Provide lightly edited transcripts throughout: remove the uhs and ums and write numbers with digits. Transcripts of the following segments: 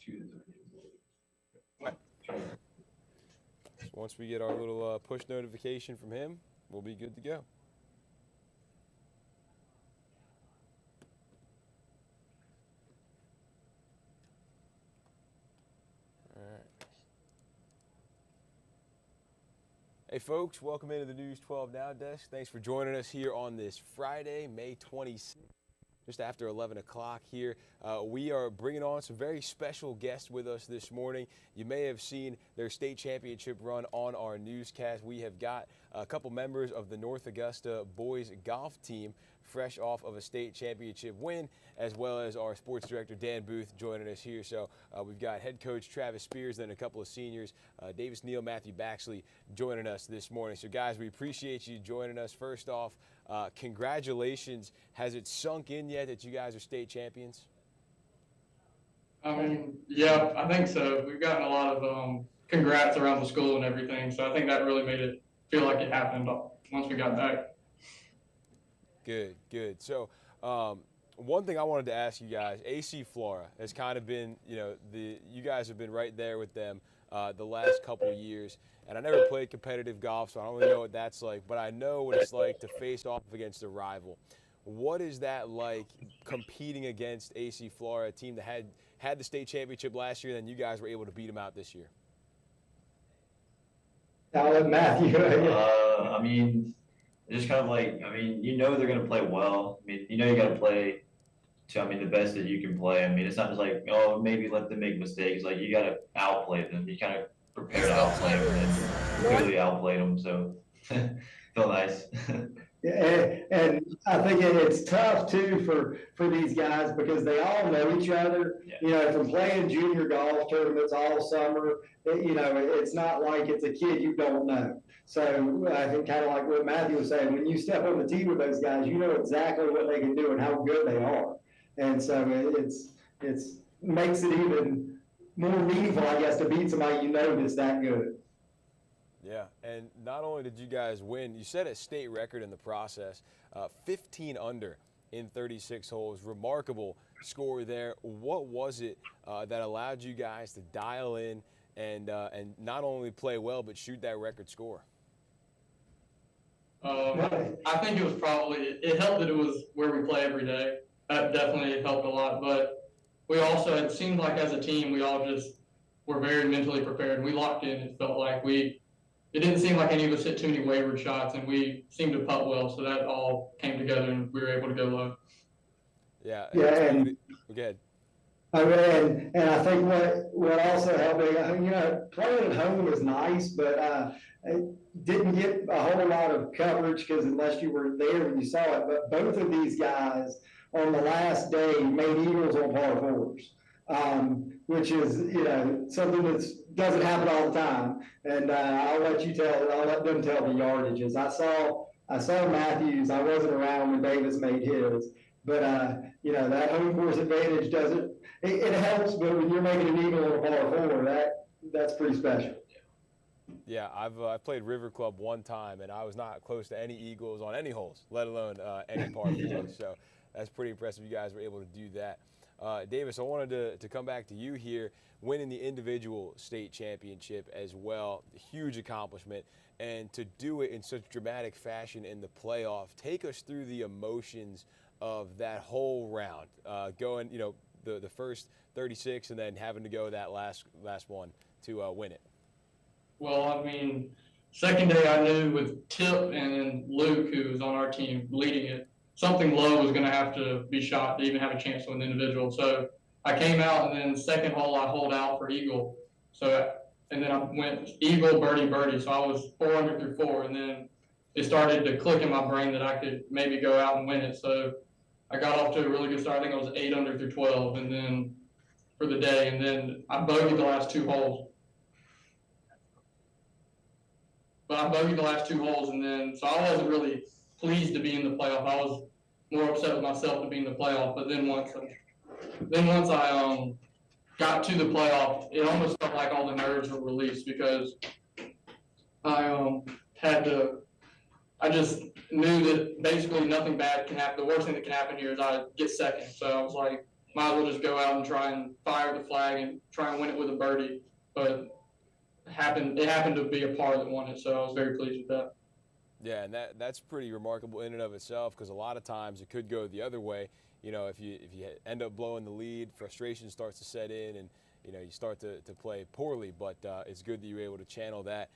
So once we get our little push notification from him, we'll be good to go. All right. Hey folks, welcome into the News 12 Now desk. Thanks for joining us here on this Friday, May 26th. Just after 11 o'clock here. We are bringing on some very special guests with us this morning. You may have seen their state championship run on our newscast. We have got a couple members of the North Augusta boys golf team fresh off of a state championship win, as well as our sports director, Dan Booth, joining us here. So we've got head coach Travis Spears, then a couple of seniors, Davis Neal, Matthew Baxley, joining us this morning. So guys, we appreciate you joining us. First off, congratulations. Has it sunk in yet that you guys are state champions? I mean, yeah, I think so. We've gotten a lot of congrats around the school and everything, so I think that really made it feel like it happened once we got back. Good, good. So one thing I wanted to ask you guys, AC Flora has kind of been, you guys have been right there with them the last couple of years. And I never played competitive golf, so I don't really know what that's like, but I know what it's like to face off against a rival. What is that like, competing against AC Flora, a team that had the state championship last year, and then you guys were able to beat them out this year? I'll let Matthew. I mean, it's just kind of like, they're going to play well. You got to play to, the best that you can play. It's not just like, oh, maybe let them make mistakes. Like, you got to outplay them. You kind of prepare to outplay them, and clearly outplayed them, so feel nice. And I think it's tough too for these guys because they all know each other. Yeah. From playing junior golf tournaments all summer, it's not like it's a kid you don't know. So I think kind of like what Matthew was saying, when you step on the tee with those guys, you know exactly what they can do and how good they are. And so it's makes it even more meaningful, I guess, to beat somebody that's that good. Yeah, and not only did you guys win, you set a state record in the process, 15 under in 36 holes. Remarkable score there. What was it that allowed you guys to dial in and not only play well, but shoot that record score? I think it helped that it was where we play every day. That definitely helped a lot, but we also, it seemed like as a team, we all just were very mentally prepared. We locked in. It felt like it didn't seem like any of us hit too many wayward shots, and we seemed to putt well, so that all came together, and we were able to go low. Yeah. Yeah, and go ahead. And I think what also helped, playing at home was nice, but it didn't get a whole lot of coverage because unless you were there when you saw it. But both of these guys on the last day made eagles on par fours, which is something that doesn't happen all the time. And I'll let them tell the yardages. I saw Matthews. I wasn't around when Davis made his, but that home course advantage doesn't. It helps, but when you're making an eagle on a par four, that's pretty special. Yeah, I've played River Club one time, and I was not close to any eagles on any holes, let alone any par fours. So that's pretty impressive. You guys were able to do that. Davis, I wanted to come back to you here, winning the individual state championship as well. A huge accomplishment, and to do it in such dramatic fashion in the playoff. Take us through the emotions of that whole round, going, the first 36 and then having to go that last one to win it. Well, second day I knew with Tip and then Luke, who was on our team leading it, something low was going to have to be shot to even have a chance to win the individual. So I came out, and then second hole I holed out for eagle. And then I went eagle, birdie, birdie. So I was 4 under through 4, and then it started to click in my brain that I could maybe go out and win it. So I got off to a really good start. I think I was 8 under through 12, and then for the day, and then I bogeyed the last 2 holes. But I bogeyed the last 2 holes, and then so I wasn't really pleased to be in the playoff. I was more upset with myself to be in the playoff. But then once I got to the playoff, it almost felt like all the nerves were released because I just knew that basically nothing bad can happen. The worst thing that can happen here is I get second. So I was like, might as well just go out and try and fire the flag and try and win it with a birdie. But it happened to be a par that won it, so I was very pleased with that. Yeah, and that's pretty remarkable in and of itself, because a lot of times it could go the other way. You know, if you end up blowing the lead, frustration starts to set in, and you know you start to play poorly. But it's good that you were able to channel that.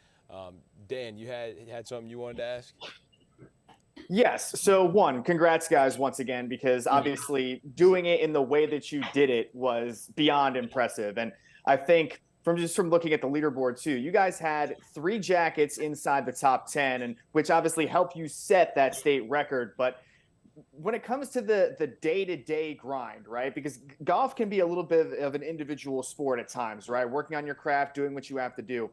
Dan, you had something you wanted to ask? Yes. So one, congrats guys once again, because obviously doing it in the way that you did it was beyond impressive. And I think from looking at the leaderboard too, you guys had 3 jackets inside the top 10, and which obviously helped you set that state record. But when it comes to the day-to-day grind, right? Because golf can be a little bit of an individual sport at times, right? Working on your craft, doing what you have to do.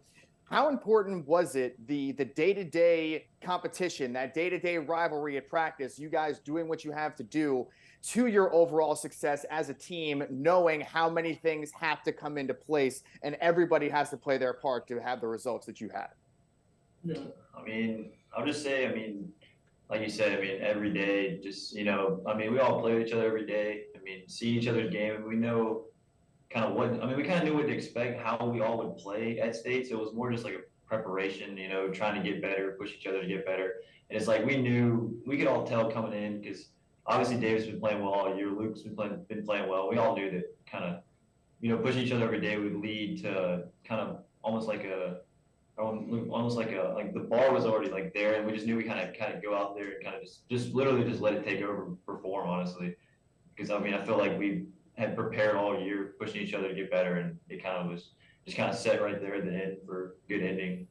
How important was it, the day-to-day competition, that day-to-day rivalry at practice, you guys doing what you have to do to your overall success as a team, knowing how many things have to come into place and everybody has to play their part to have the results that you had? Yeah. I mean, I'll just say, I mean, like you said, I mean, every day, just, you know, I mean, we all play with each other every day. I mean, see each other's game, and we know kind of we kind of knew what to expect, how we all would play at state. So it was more just like a preparation, you know, trying to get better, push each other to get better. And it's like we could all tell coming in, because obviously Davis has been playing well all year, Luke's been playing well. We all knew that kind of, you know, pushing each other every day would lead to kind of almost like the bar was already like there, and we just knew we kind of go out there and kind of just literally just let it take over, perform, honestly. Because I mean, I feel like we had prepared all year, pushing each other to get better, and it kind of was just kind of set right there at the end for a good ending.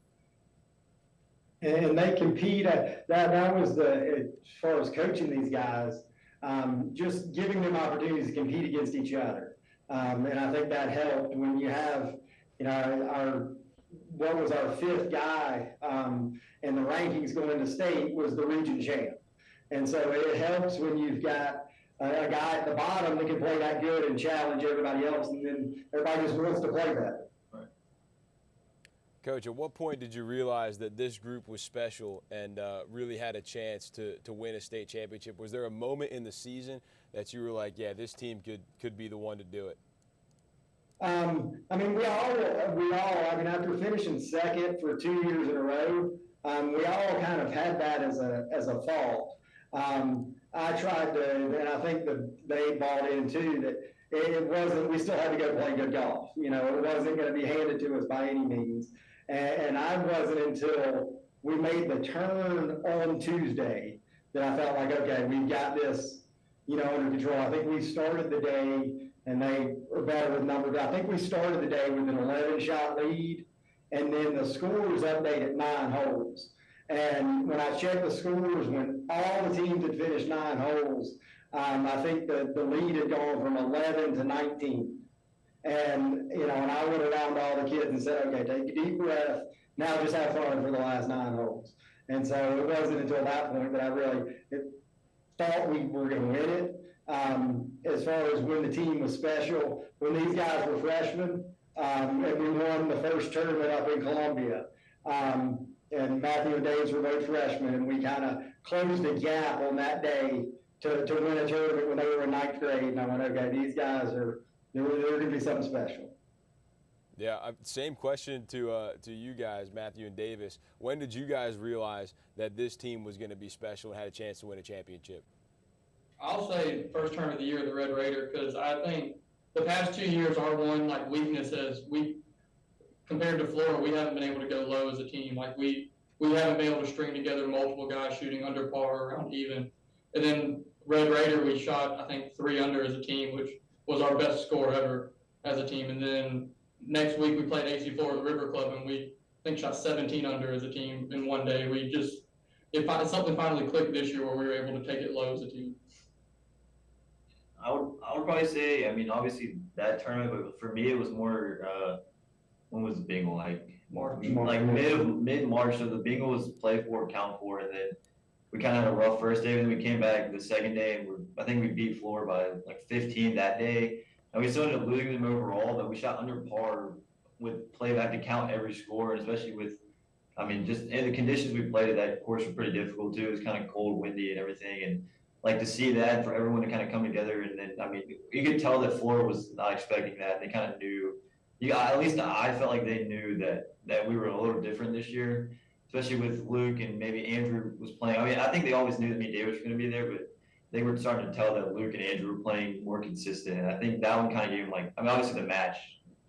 And they compete. That was as far as coaching these guys, just giving them opportunities to compete against each other. And I think that helped when you have, you know, what was our 5th guy in the rankings going into state was the region champ. And so it helps when you've got a guy at the bottom that can play that good and challenge everybody else, and then everybody just wants to play better. Right. Coach, at what point did you realize that this group was special and really had a chance to win a state championship? Was there a moment in the season that you were like, yeah, this team could be the one to do it? I mean, we all, I mean, after finishing second for 2 years in a row, we all kind of had that as a fault. I tried to, and I think they bought in too, that it wasn't, we still had to go play good golf. You know, it wasn't going to be handed to us by any means. And I wasn't until we made the turn on Tuesday that I felt like, okay, we've got this, you know, under control. I think we started the day, and they were better with numbers. I think we started the day with an 11-shot lead, and then the scores update at 9 holes. And when I checked the scores, when all the teams had finished 9 holes, I think the lead had gone from 11 to 19. And, you know, and I went around to all the kids and said, okay, take a deep breath. Now just have fun for the last 9 holes. And so it wasn't until that point that I really thought we were going to win it. As far as when the team was special, when these guys were freshmen, and we won the first tournament up in Columbia, and Matthew and Davis were both freshmen, and we kind of closed the gap on that day to win a tournament when they were in 9th grade. And I went, okay, these guys they're going to be something special. Yeah, same question to you guys, Matthew and Davis. When did you guys realize that this team was going to be special and had a chance to win a championship? I'll say first term of the year, the Red Raider, because I think the past 2 years, our one weakness is compared to Florida, we haven't been able to go low as a team. Like we haven't been able to string together multiple guys shooting under par, around even. And then Red Raider, we shot, I think, 3 under as a team, which was our best score ever as a team. And then next week we played AC4 at the River Club, and we I think shot 17 under as a team in one day. Something finally clicked this year where we were able to take it low as a team. I would probably say, I mean, obviously that tournament, but for me it was more when was the bingo, like March. like mid-March. So the bingo was play for, count for, and then we kind of had a rough first day, and then we came back the second day, and I think we beat Florida by like 15 that day, and we still ended up losing them overall, but we shot under par with playback to count every score, and especially with, I mean, just and the conditions we played at that course were pretty difficult too. It was kind of cold, windy, and everything, and like to see that for everyone to kind of come together. And then, I mean, you could tell that Florida was not expecting that. They kind of knew, at least I felt like they knew that we were a little different this year, especially with Luke and maybe Andrew was playing. I mean, I think they always knew that me and David were going to be there, but they were starting to tell that Luke and Andrew were playing more consistent. And I think that one kind of gave them like, I mean, obviously the match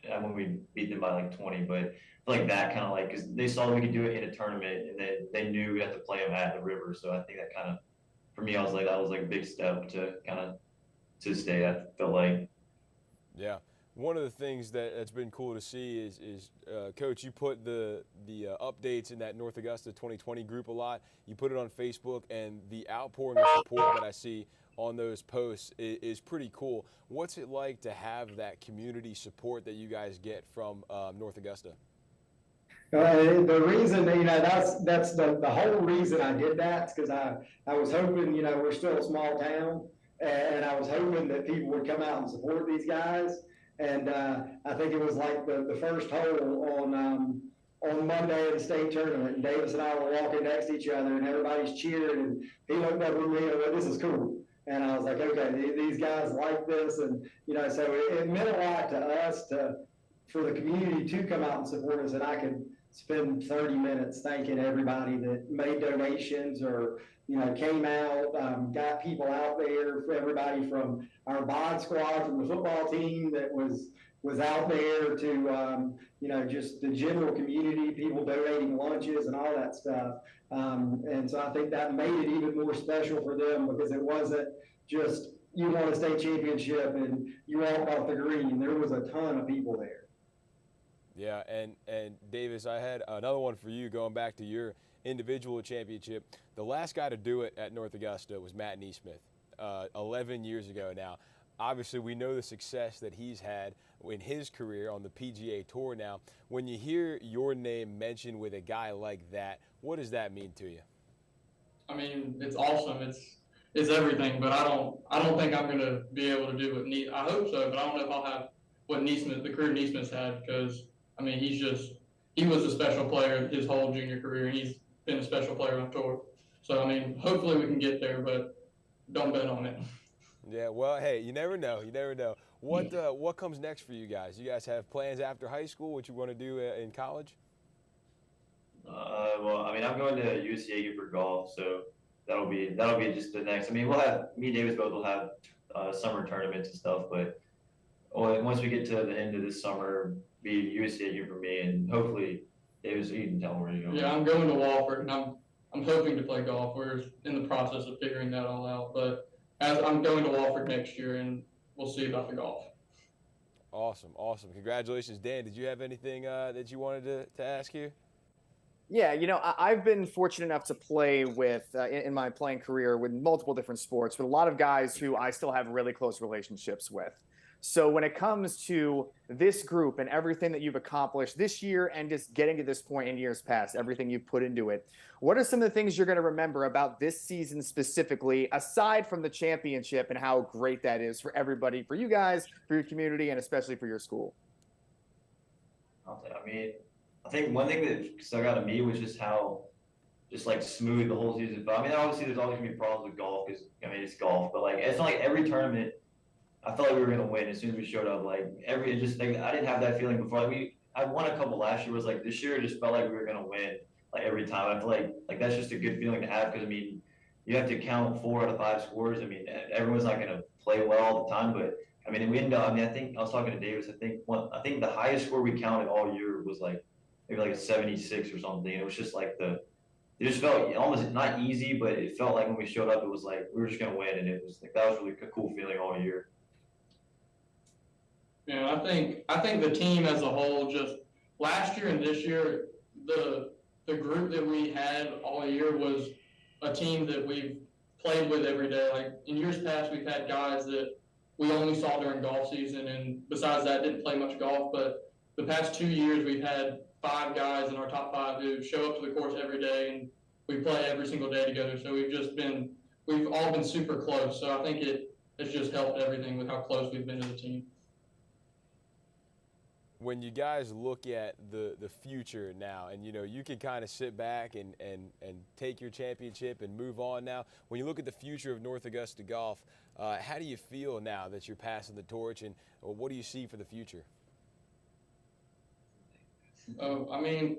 when we beat them by like 20, but I feel like that kind of like, because they saw that we could do it in a tournament and then they knew we had to play them at the river. So I think that kind of, for me, I was like, that was like a big step to kind of to stay. I felt like. Yeah. One of the things that's been cool to see is Coach, you put the updates in that North Augusta 2020 group a lot. You put it on Facebook, and the outpouring of support that I see on those posts is pretty cool. What's it like to have that community support that you guys get from North Augusta? The reason, that's the whole reason I did that, because I was hoping, we're still a small town, and I was hoping that people would come out and support these guys. And I think it was like the first hole on Monday of the state tournament, and Davis and I were walking next to each other, and everybody's cheering, and he looked up at me and went, "This is cool." And I was like, okay, these guys like this, and so it meant a lot to us for the community to come out and support us, and I could spend 30 minutes thanking everybody that made donations or came out, got people out there, for everybody from our bod squad from the football team that was out there to just the general community, people donating lunches and all that stuff. And so I think that made it even more special for them, because it wasn't just you won a state championship and you walked off the green. There was a ton of people there. Yeah, and Davis, I had another one for you going back to your individual championship. The last guy to do it at North Augusta was Matt Neesmith 11 years ago now. Obviously, we know the success that he's had in his career on the PGA Tour now. When you hear your name mentioned with a guy like that, what does that mean to you? I mean, it's awesome. It's everything, but I don't think I'm going to be able to do what I hope so, but I don't know if I'll have what the career Neesmith's had, because I mean, he was a special player his whole junior career, and he's been a special player on tour. So, I mean, hopefully we can get there, but don't bet on it. Yeah, well, hey, you never know. You never know. What comes next for you guys? You guys have plans after high school, what you want to do in college? Well, I mean, I'm going to UCA for golf, so that'll be just the next. I mean, me and Davis both will have summer tournaments and stuff, but once we get to the end of this summer, be UCA for me, and hopefully Davis, you can tell me where you're going. Yeah, I'm going to Wofford, and I'm hoping to play golf. We're in the process of figuring that all out, but as I'm going to Wofford next year, and we'll see about the golf. Awesome, awesome. Congratulations. Dan, did you have anything that you wanted to ask here? Yeah, I've been fortunate enough to play with, in my playing career, with multiple different sports, with a lot of guys who I still have really close relationships with. So when it comes to this group and everything that you've accomplished this year and just getting to this point in years past, everything you've put into it, what are some of the things you're going to remember about this season specifically, aside from the championship and how great that is for everybody, for you guys, for your community, and especially for your school? I mean, I think one thing that stuck out to me was just how like smooth the whole season felt. I mean, obviously there's always gonna be problems with golf because I mean it's golf, but like it's not like every tournament I felt like we were gonna win as soon as we showed up. Like I didn't have that feeling before. Like I won a couple last year. Was like this year it just felt like we were gonna win like every time. I feel like that's just a good feeling to have, because I mean you have to count 4 out of 5 scores. I mean everyone's not gonna play well all the time, but I mean we ended up. I mean I think I was talking to Davis. I think the highest score we counted all year was like maybe like a 76 or something. It was just like it just felt almost not easy, but it felt like when we showed up, it was like we were just gonna win, and it was like that was really a cool feeling all year. Yeah, I think the team as a whole, just last year and this year, the group that we had all year was a team that we've played with every day. Like in years past, we've had guys that we only saw during golf season, and besides that, didn't play much golf. But the past 2 years, we've had 5 guys in our top 5 who show up to the course every day, and we play every single day together. So we've all been super close. So I think it's just helped everything with how close we've been to the team. when you guys look at the future now, and you can kind of sit back and take your championship and move on now. When you look at the future of North Augusta Golf, how do you feel now that you're passing the torch, and what do you see for the future? I mean,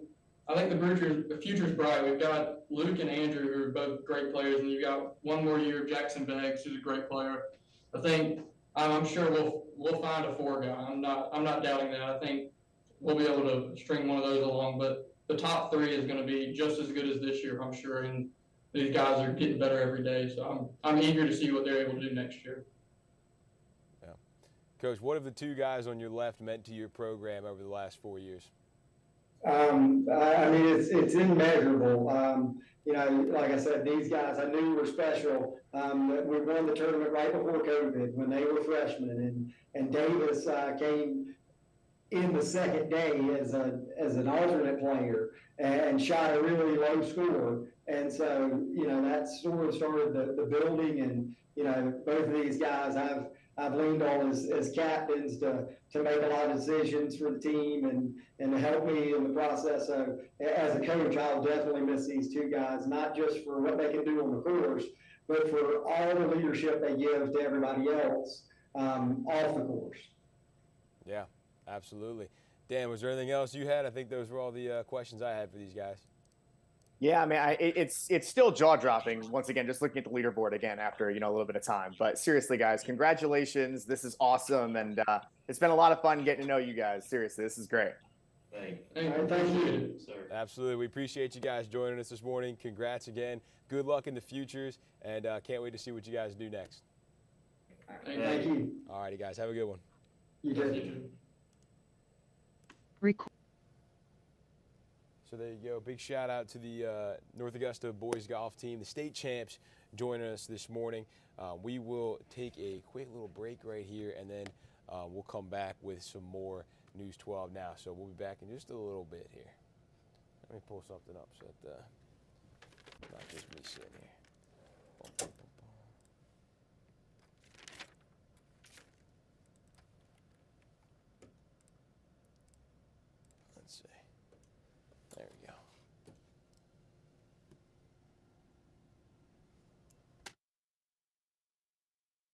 I think the future's bright. We've got Luke and Andrew, who are both great players, and you've got one more year of Jackson Beggs, who's a great player. I think I'm sure we'll find a four guy. I'm not doubting that. I think we'll be able to string one of those along. But the top three is going to be just as good as this year, I'm sure. And these guys are getting better every day. So I'm eager to see what they're able to do next year. Yeah, Coach, what have the two guys on your left meant to your program over the last 4 years? I mean, it's immeasurable. Like I said, these guys I knew were special. We won the tournament right before COVID when they were freshmen, and Davis came in the second day as an alternate player and shot a really low score. And so, that sort of started the building, and both of these guys I've leaned on as captains to make a lot of decisions for the team and to help me in the process. So as a coach, I'll definitely miss these two guys, not just for what they can do on the course, but for all the leadership they give to everybody else off the course. Yeah, absolutely. Dan, was there anything else you had? I think those were all the questions I had for these guys. Yeah, I mean, it's still jaw-dropping, once again, just looking at the leaderboard again after, a little bit of time. But seriously, guys, congratulations. This is awesome, and it's been a lot of fun getting to know you guys. Seriously, this is great. Thank you. Sir. Absolutely. We appreciate you guys joining us this morning. Congrats again. Good luck in the futures, and can't wait to see what you guys do next. Thank you. All righty, guys. Have a good one. You too. So there you go. Big shout out to the North Augusta boys golf team, the state champs, joining us this morning. We will take a quick little break right here, and then we'll come back with some more News 12 now. So we'll be back in just a little bit here. Let me pull something up so that not just me sitting here. Boom, boom, boom, boom. Let's see.